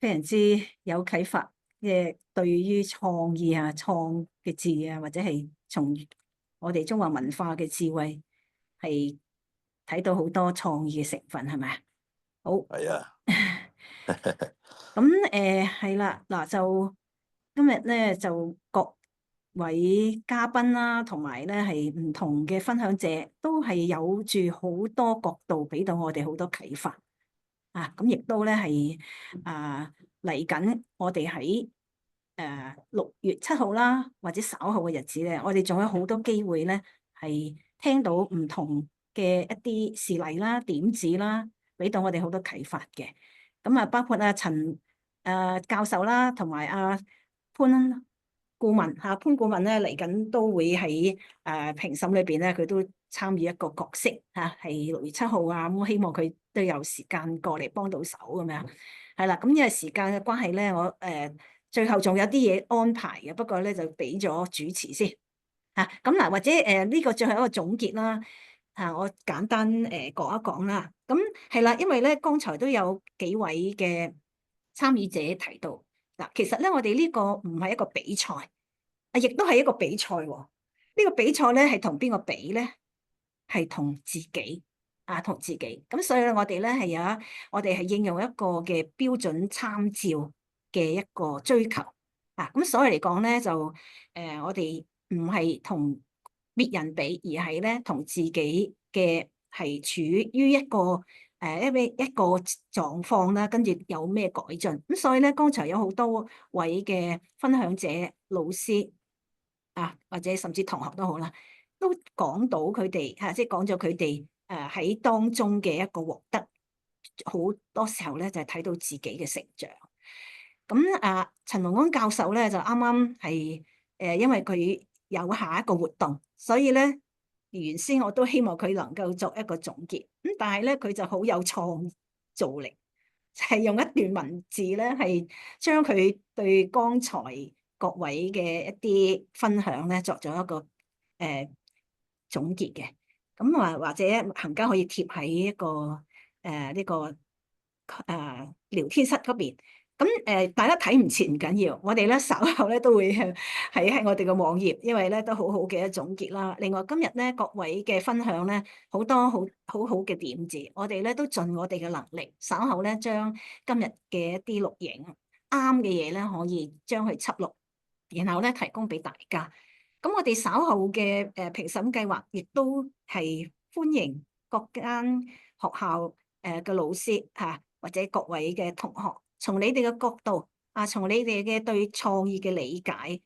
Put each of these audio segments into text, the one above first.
非常之有啟發嘅，對於創意啊、創嘅字啊，或者係從我哋中華文化嘅智慧，係睇到好多創意嘅成分，係咪啊？好，係啊，咁係啦，嗱就今日咧就各位嘉賓啦，同埋咧係唔同嘅分享者，都係有住好多角度俾到我哋好多啟發。啊，咁亦都咧係嚟緊，我哋喺6月7號啦，或者稍後嘅日子咧，我哋仲有好多機會咧，係聽到唔同嘅一啲事例啦、點子啦，俾到我哋好多啟發嘅。咁啊，包括陳教授啦，同埋潘顧問潘顧問咧嚟緊都會喺評審裏邊咧，佢都參與一個角色係6月7號咁希望佢都有時間過嚟幫到手咁樣，係啦。咁因為時間嘅關係咧，我最後仲有啲嘢安排嘅，不過咧就俾咗主持先咁嗱，或者呢個最後一個總結啦我簡單講一講啦。咁係啦，因為咧剛才都有幾位嘅參與者提到嗱，其實咧我哋呢個唔係一個比賽亦都係一個比賽喎。呢個比賽咧係同邊個比咧？係同自己同自己。咁所以咧，我哋咧係我哋係應用一個嘅標準參照嘅一個追求咁所以嚟講咧，就我哋唔係同別人比，而係咧同自己嘅係處於一個一個狀況啦，跟住有咩改進。咁所以咧，剛才有好多位嘅分享者、老師或者甚至同學都好啦，都講到佢哋即係講咗佢哋喺當中嘅一個獲得，好多時候咧就係睇到自己嘅成長。咁陳龍安教授咧就啱啱係因為佢有下一個活動，所以咧原先我都希望佢能夠作一個總結。咁但係咧佢就好有創造力，就係用一段文字咧係將佢對剛才各位嘅一啲分享咧作咗一個總結嘅。咁或者行家可以貼喺一個呢個聊天室嗰邊。咁大家睇唔切唔緊要，我哋咧稍後咧都會喺我哋嘅網頁，因為咧都好好嘅總結啦。另外今日咧各位嘅分享咧好多好好嘅點子，我哋咧都盡我哋嘅能力，稍後咧將今日嘅一啲錄影啱嘅嘢咧可以將佢輯錄，然後咧提供俾大家。咁我哋稍後嘅評審計劃亦都係歡迎各間學校嘅老師或者各位嘅同學，從你哋嘅角度從你哋嘅對創意嘅理解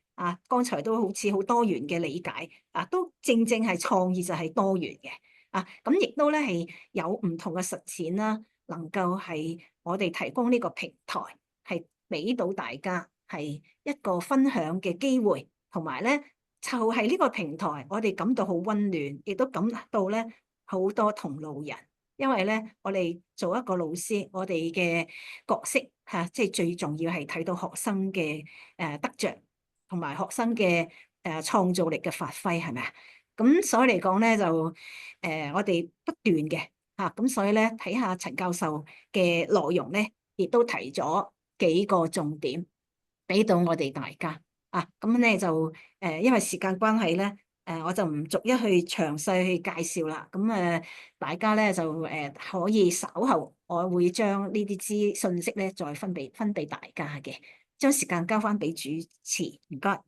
剛才都好似好多元嘅理解都正正係創意就係多元嘅咁亦都咧係有唔同嘅實踐啦，能夠係我哋提供呢個平台，係俾到大家係一個分享嘅機會，同埋咧就係呢個平台，我哋感到好溫暖，亦都感到咧好多同路人。因為咧，我哋做一個老師，我哋嘅角色即係最重要係睇到學生嘅得着，同埋學生嘅創造力嘅發揮，係咪啊？咁所以嚟講咧，就我哋不斷嘅咁所以咧睇下陳教授嘅內容咧，亦都提咗幾個重點俾到我哋大家咁咧就因為時間關係咧。我就唔逐一去詳細去介紹啦。咁大家咧就可以稍後，我會將呢啲信息咧再分俾大家嘅。將時間交翻俾主持，唔該。